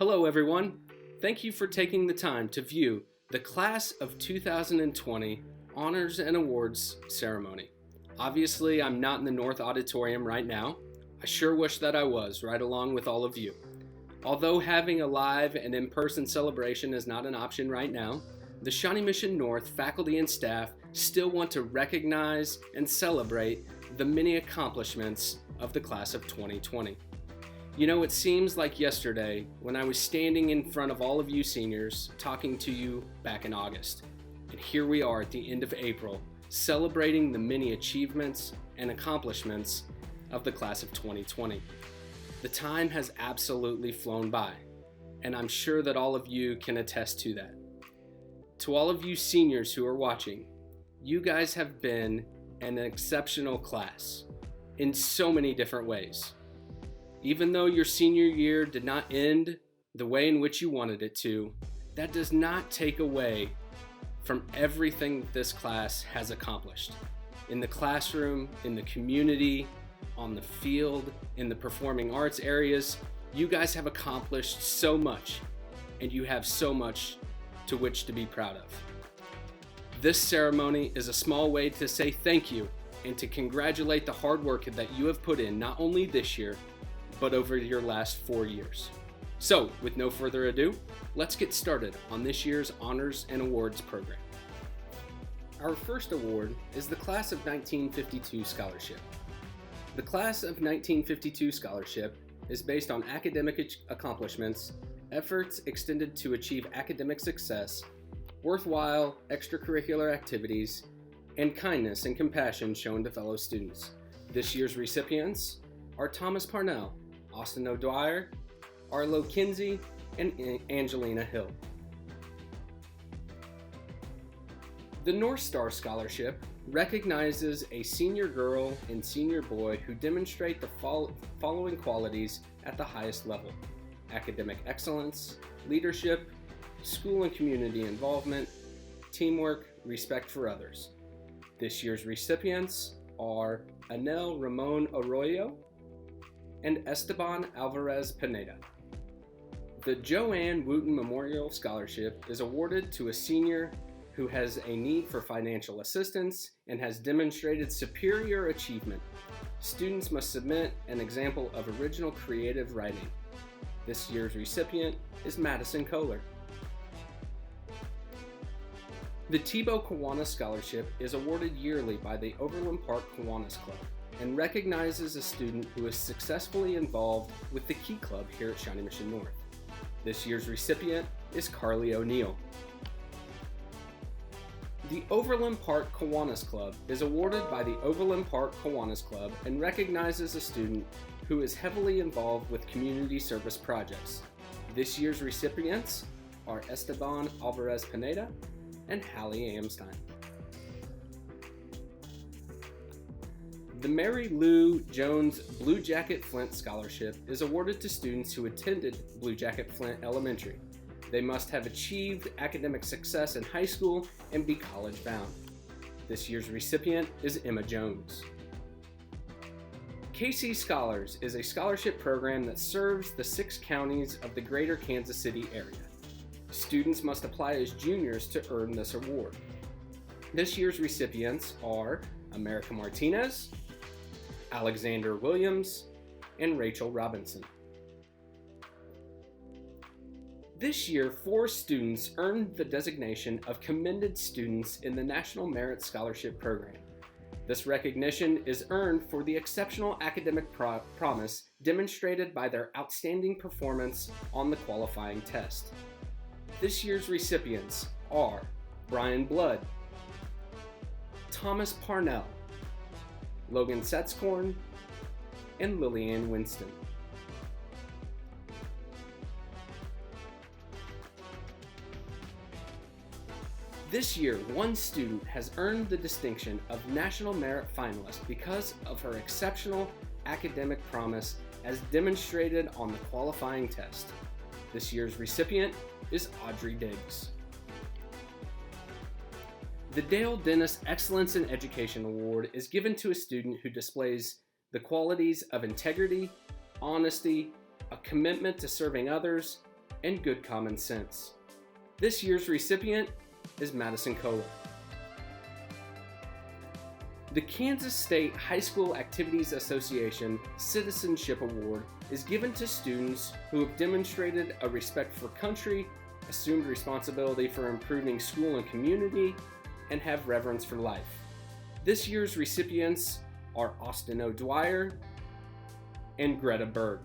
Hello everyone. Thank you for taking the time to view the Class of 2020 Honors and Awards ceremony. Obviously, I'm not in the North Auditorium right now. I sure wish that I was, right along with all of you. Although having a live and in-person celebration is not an option right now, the Shawnee Mission North faculty and staff still want to recognize and celebrate the many accomplishments of the Class of 2020. You know, it seems like yesterday when I was standing in front of all of you seniors talking to you back in August. And here we are at the end of April, celebrating the many achievements and accomplishments of the Class of 2020. The time has absolutely flown by, and I'm sure that all of you can attest to that. To all of you seniors who are watching, you guys have been an exceptional class in so many different ways. Even though your senior year did not end the way in which you wanted it to, that does not take away from everything that this class has accomplished. In the classroom, in the community, on the field, in the performing arts areas, you guys have accomplished so much, and you have so much to which to be proud of. This ceremony is a small way to say thank you and to congratulate the hard work that you have put in not only this year, but over your last 4 years. So, with no further ado, let's get started on this year's Honors and Awards program. Our first award is the Class of 1952 Scholarship. The Class of 1952 Scholarship is based on academic accomplishments, efforts extended to achieve academic success, worthwhile extracurricular activities, and kindness and compassion shown to fellow students. This year's recipients are Thomas Parnell, Austin O'Dwyer, Arlo Kinsey, and Angelina Hill. The North Star Scholarship recognizes a senior girl and senior boy who demonstrate the following qualities at the highest level: academic excellence, leadership, school and community involvement, teamwork, respect for others. This year's recipients are Anel Ramon Arroyo and Esteban Alvarez Pineda. The Joanne Wooten Memorial Scholarship is awarded to a senior who has a need for financial assistance and has demonstrated superior achievement. Students must submit an example of original creative writing. This year's recipient is Madison Kohler. The Tebow Kiwanis Scholarship is awarded yearly by the Overland Park Kiwanis Club and recognizes a student who is successfully involved with the Key Club here at Shawnee Mission North. This year's recipient is Carly O'Neill. The Overland Park Kiwanis Club is awarded by the Overland Park Kiwanis Club and recognizes a student who is heavily involved with community service projects. This year's recipients are Esteban Alvarez Pineda and Hallie Amstein. The Mary Lou Jones Blue Jacket Flint Scholarship is awarded to students who attended Blue Jacket Flint Elementary. They must have achieved academic success in high school and be college bound. This year's recipient is Emma Jones. KC Scholars is a scholarship program that serves the 6 counties of the greater Kansas City area. Students must apply as juniors to earn this award. This year's recipients are America Martinez, Alexander Williams, and Rachel Robinson. This year, 4 students earned the designation of Commended Students in the National Merit Scholarship Program. This recognition is earned for the exceptional academic promise demonstrated by their outstanding performance on the qualifying test. This year's recipients are Brian Blood, Thomas Parnell, Logan Setzkorn, and Lillian Winston. This year, 1 student has earned the distinction of National Merit Finalist because of her exceptional academic promise as demonstrated on the qualifying test. This year's recipient is Audrey Diggs. The Dale Dennis Excellence in Education Award is given to a student who displays the qualities of integrity, honesty, a commitment to serving others, and good common sense. This year's recipient is Madison Kohler. The Kansas State High School Activities Association Citizenship Award is given to students who have demonstrated a respect for country, assumed responsibility for improving school and community, and have reverence for life. This year's recipients are Austin O'Dwyer and Greta Berg.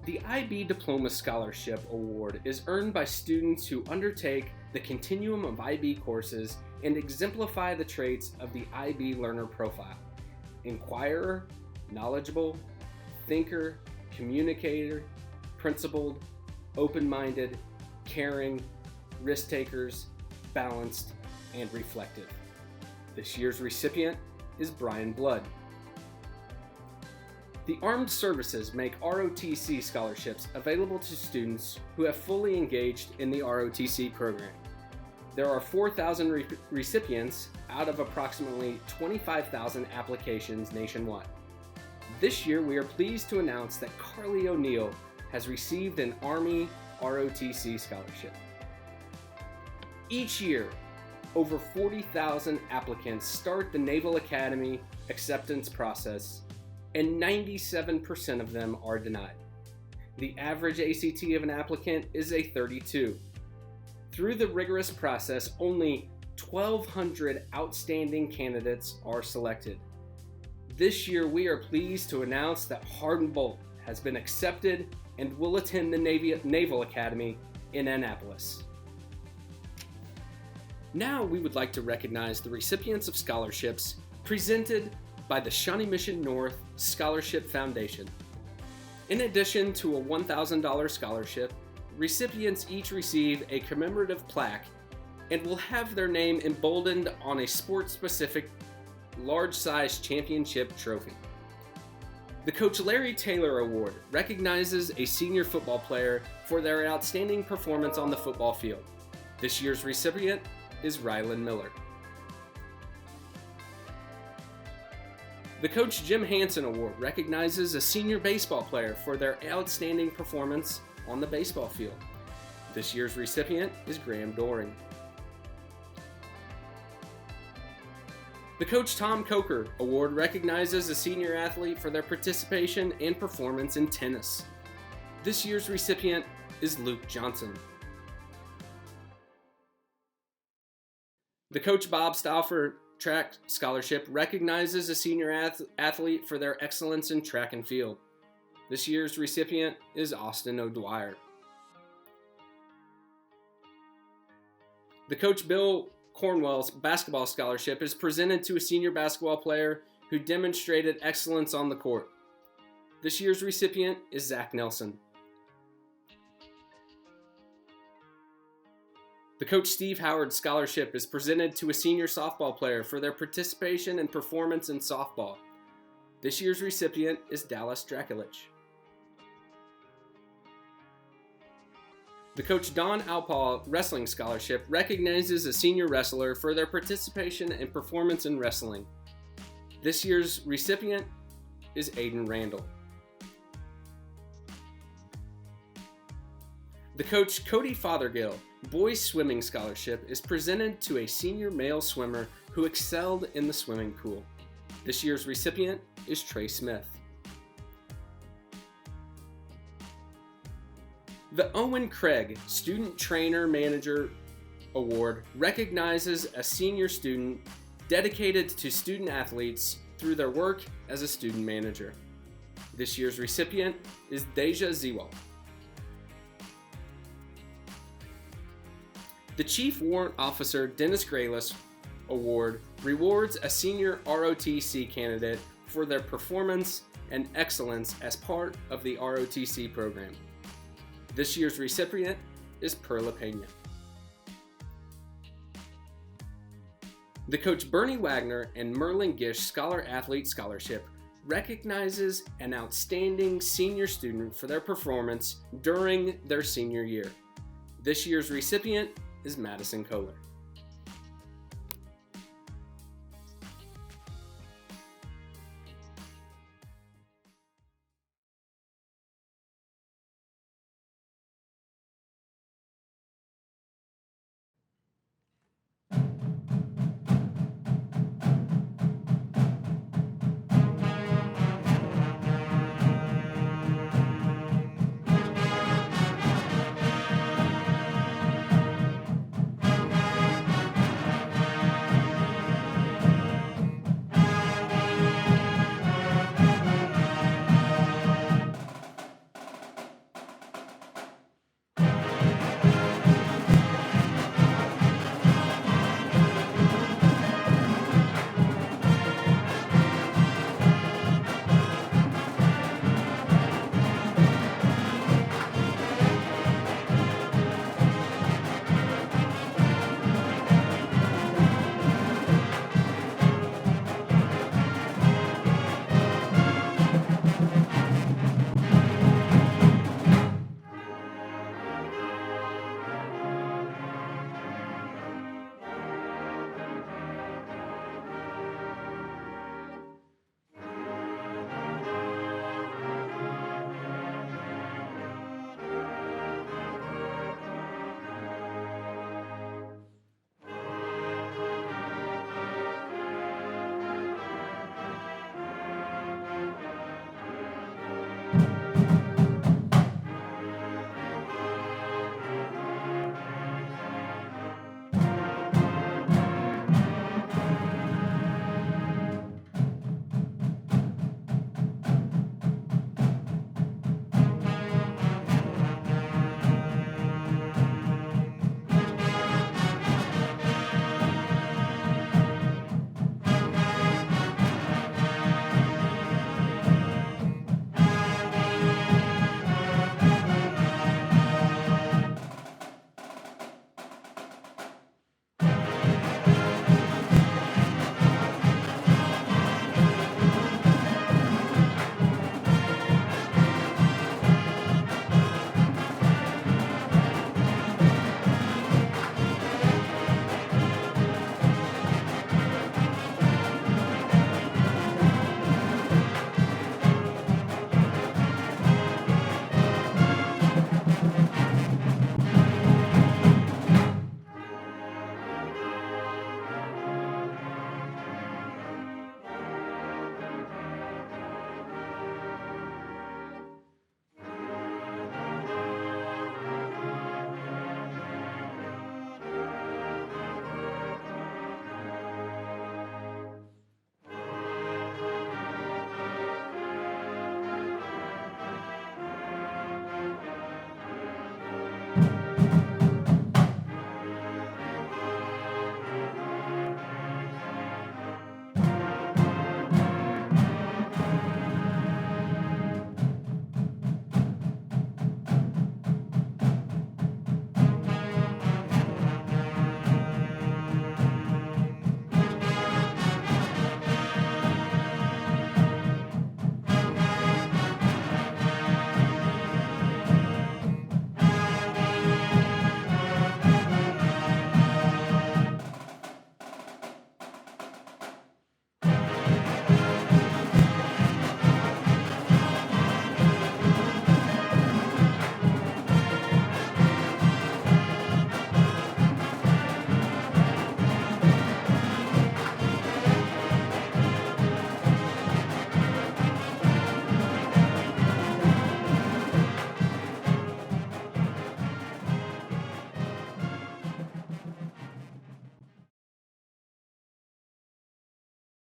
The IB Diploma Scholarship Award is earned by students who undertake the continuum of IB courses and exemplify the traits of the IB learner profile: inquirer, knowledgeable, thinker, communicator, principled, open-minded, caring, risk-takers, balanced, and reflective. This year's recipient is Brian Blood. The Armed Services make ROTC scholarships available to students who have fully engaged in the ROTC program. There are 4,000 recipients out of approximately 25,000 applications nationwide. This year, we are pleased to announce that Carly O'Neill has received an Army ROTC scholarship. Each year, over 40,000 applicants start the Naval Academy acceptance process, and 97% of them are denied. The average ACT of an applicant is a 32. Through the rigorous process, only 1,200 outstanding candidates are selected. This year, we are pleased to announce that Hardin Bolt has been accepted and will attend the Naval Academy in Annapolis. Now we would like to recognize the recipients of scholarships presented by the Shawnee Mission North Scholarship Foundation. In addition to a $1,000 scholarship, recipients each receive a commemorative plaque and will have their name emboldened on a sport-specific large-size championship trophy. The Coach Larry Taylor Award recognizes a senior football player for their outstanding performance on the football field. This year's recipient is Rylan Miller. The Coach Jim Hansen Award recognizes a senior baseball player for their outstanding performance on the baseball field. This year's recipient is Graham Doring. The Coach Tom Coker Award recognizes a senior athlete for their participation and performance in tennis. This year's recipient is Luke Johnson. The Coach Bob Stauffer Track Scholarship recognizes a senior athlete for their excellence in track and field. This year's recipient is Austin O'Dwyer. The Coach Bill Cornwell's Basketball Scholarship is presented to a senior basketball player who demonstrated excellence on the court. This year's recipient is Zach Nelson. The Coach Steve Howard Scholarship is presented to a senior softball player for their participation and performance in softball. This year's recipient is Dallas Drakulich. The Coach Don Alpaw Wrestling Scholarship recognizes a senior wrestler for their participation and performance in wrestling. This year's recipient is Aiden Randall. The Coach Cody Fothergill Boys Swimming Scholarship is presented to a senior male swimmer who excelled in the swimming pool. This year's recipient is Trey Smith. The Owen Craig Student Trainer Manager Award recognizes a senior student dedicated to student athletes through their work as a student manager. This year's recipient is Deja Zewal. The Chief Warrant Officer Dennis Graylis Award rewards a senior ROTC candidate for their performance and excellence as part of the ROTC program. This year's recipient is Perla Pena. The Coach Bernie Wagner and Merlin Gish Scholar Athlete Scholarship recognizes an outstanding senior student for their performance during their senior year. This year's recipient is Madison Kohler.